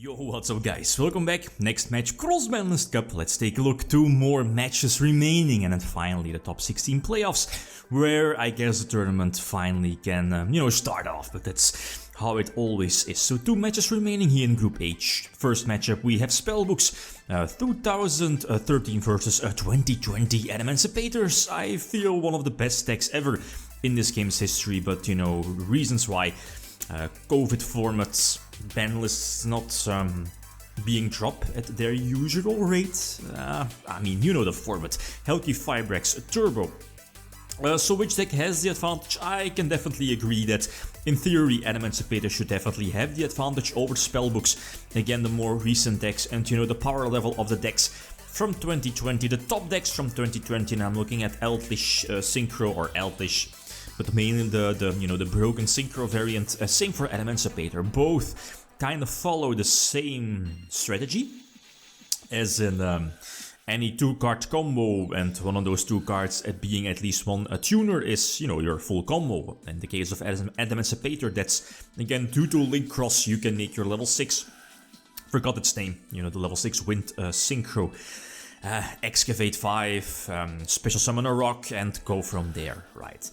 Yo, what's up guys, welcome back. Next match, Cross-Banlist Cup. Let's take a look, 2 more matches remaining and then finally the top 16 playoffs, where I guess the tournament finally can, start off, but that's how it always is. So 2 matches remaining here in Group H. First matchup we have Spellbooks, 2013 versus 2020 Adamancipators. I feel one of the best decks ever in this game's history, but reasons why. COVID formats, banlists not being dropped at their usual rate. The format. Helki Fibrex Turbo. So which deck has the advantage? I can definitely agree that in theory Adamancipators should definitely have the advantage over Spellbooks. Again, the more recent decks and the power level of the decks from 2020, the top decks from 2020, and I'm looking at Eltish Synchro or Eltish. But mainly the broken synchro variant, same for Adamancipator. Both kind of follow the same strategy, as in any 2-card combo, and one of those 2 cards being at least one tuner is your full combo. In the case of Adamancipator, that's again due to link cross, you can make your level 6. Forgot its name. The level 6 wind synchro. Excavate 5, special summon a rock, and go from there, right?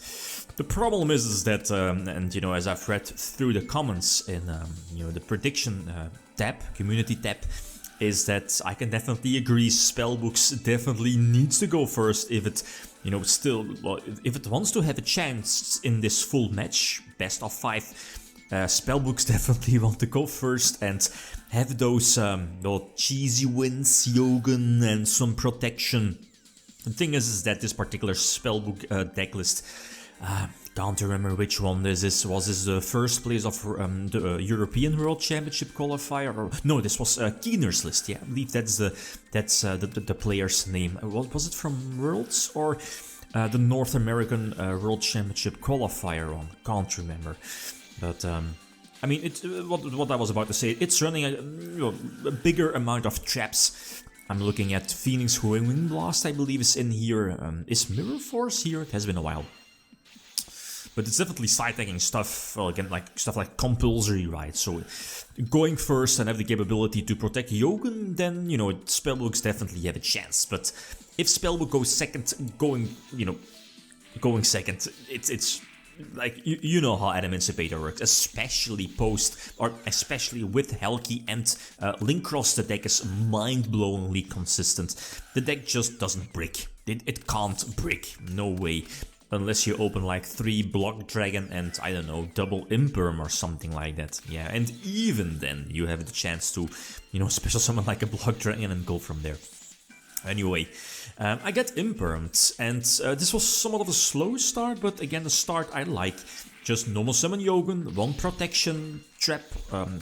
The problem is that, as I've read through the comments in, the prediction tab, community tab, is that I can definitely agree Spellbooks definitely needs to go first if it, if it wants to have a chance in this full match, best of 5. Spellbooks definitely want to go first and have those cheesy wins, Yugioh, and some protection. The thing is that this particular Spellbook deck list, can't remember which one this is. Was this the first place of the European World Championship qualifier? Or, no, this was Keener's list. Yeah, I believe that's the player's name. Was it from Worlds or the North American World Championship qualifier one? Can't remember. But what I was about to say, it's running a bigger amount of traps. I'm looking at Phoenix Wind Blast, I believe, is in here. Is Mirror Force here? It has been a while. But it's definitely side-tagging stuff, well, again, stuff like compulsory, right? So going first and have the capability to protect Yugioh, then, Spellbooks definitely have a chance. But if Spellbook goes second, going second, it's like, you know how Adamancipator works, especially especially with Helki and Link Cross. The deck is mind-blowingly consistent. The deck just doesn't brick. It can't brick, no way. Unless you open like 3 Block Dragon and, I don't know, double Imperm or something like that. Yeah, and even then you have the chance to, special summon like a Block Dragon and go from there. Anyway, I get Impermed, and this was somewhat of a slow start, but again, the start I like. Just normal summon Yugioh, 1 protection trap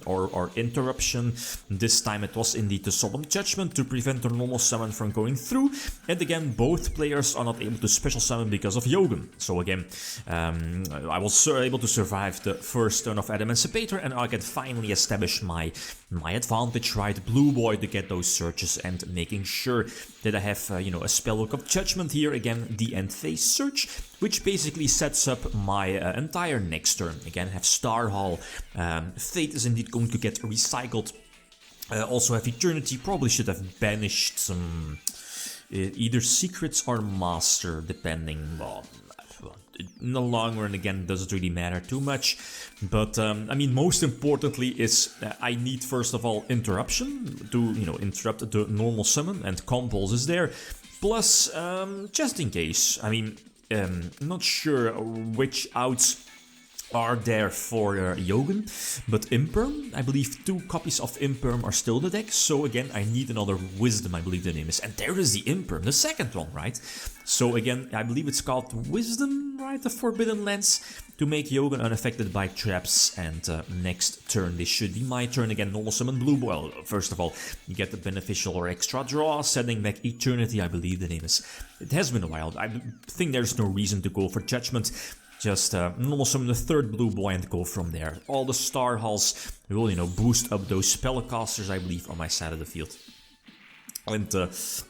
or interruption. This time it was indeed the Solemn Judgment to prevent the normal summon from going through. And again, both players are not able to special summon because of Yugioh. So again, I was able to survive the first turn of Adamancipator, and I can finally establish my advantage, right? Blue Boy to get those searches and making sure that I have a Spellbook of Judgment here. Again, the end phase search, which basically sets up my entire next turn. Again, I have Star Hall. Fate is indeed going to get recycled. Also have Eternity. Probably should have banished some either Secrets or Master, depending. Well, in the long run, again, doesn't really matter too much. But most importantly is I need first of all Interruption to interrupt the normal summon, and Compulse is there. Plus, just in case. Not sure which outs are there for Yugioh, but Imperm, I believe 2 copies of Imperm are still the deck, so again, I need another Wisdom, I believe the name is, and there is the Imperm, the second one, right? So again, I believe it's called Wisdom, right, the Forbidden Lens, to make Yugioh unaffected by traps, and next turn, this should be my turn again, normal summon Blue Boy. Well, first of all, you get the beneficial or extra draw, sending back Eternity, I believe the name is. It has been a while, I think there's no reason to go for Judgment. Just normal summon the 3rd Blue Boy and go from there. All the Star Halls will, boost up those spellcasters, I believe, on my side of the field. And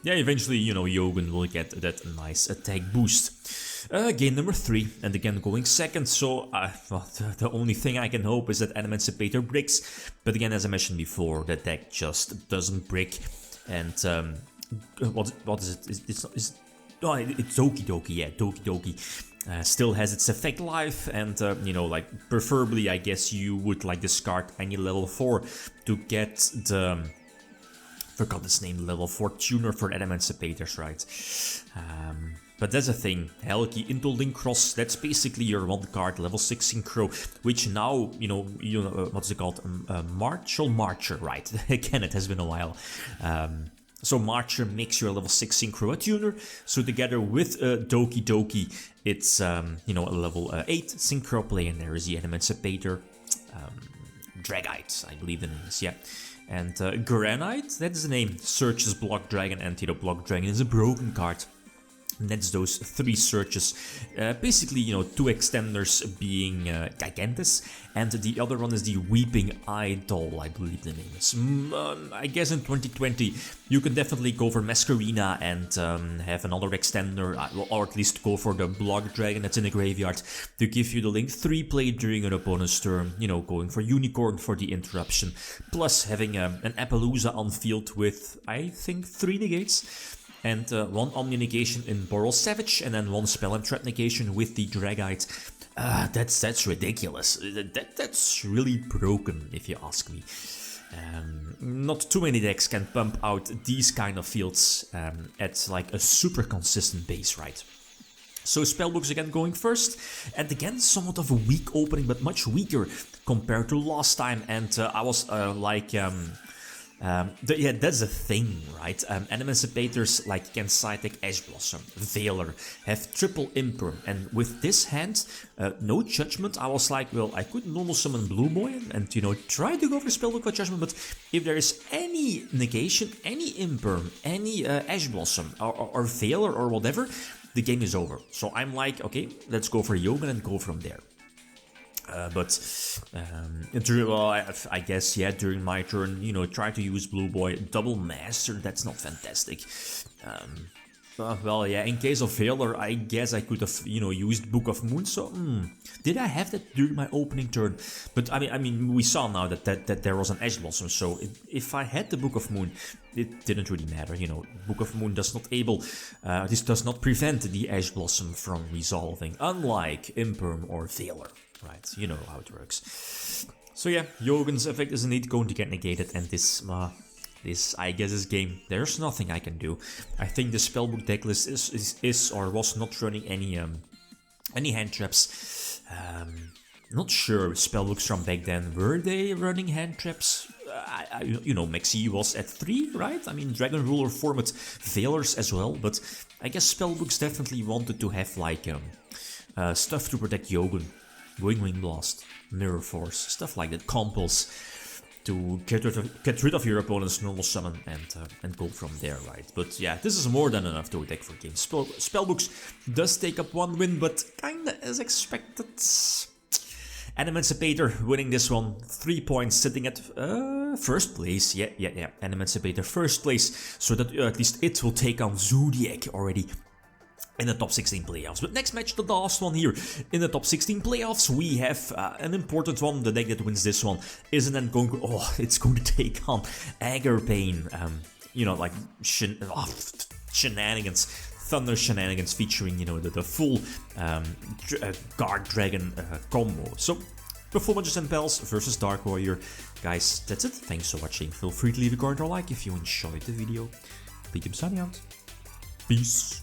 eventually, Yugioh will get that nice attack boost. Game number 3, and again going second, so well, the only thing I can hope is that Adamancipators bricks, but again, as I mentioned before, the deck just doesn't brick, and what is it? It's Doki Doki, yeah, Doki Doki. Still has its effect life, and you know, like, preferably I guess you would like discard any level 4 to get the, forgot its name, level 4 tuner for Adamancipators, right? But that's the thing, Helki into Link Cross, that's basically your 1 card level 6 synchro, which now, you know, what's it called, Marcher, right? Again, it has been a while. So Marcher makes your level 6 synchro a tuner, so together with Doki Doki, it's, you know, a level 8 synchro play, and there is the Adamancipator, Dragite, I believe the name is, yeah. And Granite, that's the name, searches Block Dragon, Antidote Block Dragon is a broken card. And that's those 3 searches, basically, you know, 2 extenders being Gigantus, and the other one is the Weeping Idol, I believe the name is. I guess in 2020 you can definitely go for Masquerina and have another extender, or at least go for the Block Dragon that's in the graveyard to give you the Link 3 play during an opponent's turn, you know, going for Unicorn for the interruption, plus having an Appaloosa on field with, I think, 3 negates. And 1 Omni negation in Boral Savage, and then 1 Spell and Trap negation with the Dragite. That's ridiculous. That's really broken, if you ask me. Not too many decks can pump out these kind of fields at like a super consistent base, right? So Spellbooks again going first, and again somewhat of a weak opening, but much weaker compared to last time. And I was yeah, that's the thing, right? Adamancipators like can Psytech, Ash Blossom, Veiler, have triple Imperm, and with this hand, no Judgment, I was like, well, I could normal summon Blue Boy and you know, try to go for Spellbook with Judgment, but if there is any negation, any Imperm, any Ash Blossom, or Veiler or whatever, the game is over. So I'm like, okay, let's go for Yugioh and go from there. Well, I guess, yeah, during my turn, you know, try to use Blue Boy, double Master, that's not fantastic. Well, yeah, in case of Veiler, I guess I could have, you know, used Book of Moon, so, did I have that during my opening turn? But, I mean, we saw now that there was an Ash Blossom, so if I had the Book of Moon, it didn't really matter, you know, Book of Moon does not this does not prevent the Ash Blossom from resolving, unlike Imperm or Veiler. Right, you know how it works. So yeah, Yogun's effect is indeed going to get negated, and this, I guess, this game, there's nothing I can do. I think the Spellbook decklist is or was not running any hand traps. Not sure, Spellbooks from back then, were they running hand traps? You know, Maxi was at 3, right? I mean, Dragon Ruler format Veilers as well, but I guess Spellbooks definitely wanted to have like stuff to protect Yogun. Wing Blast, Mirror Force, stuff like that, Compulse, to get rid of your opponent's normal summon and go from there, right? But yeah, this is more than enough to attack for games. Spellbooks does take up 1 win, but kinda as expected. Adamancipator winning this one, 3 points, sitting at first place. Yeah, Adamancipator first place, so that at least it will take on Zodiac already in the top 16 playoffs. But next match, the last one here in the top 16 playoffs, we have an important one. The deck that wins this one isn't then going to, it's going to take on Agarpain, you know, like shenanigans, Thunder Shenanigans, featuring, you know, the full Guard Dragon combo. So Performances and Pals versus Dark Warrior. Guys, that's it. Thanks for watching. Feel free to leave a comment or like if you enjoyed the video. Big signing out. Peace.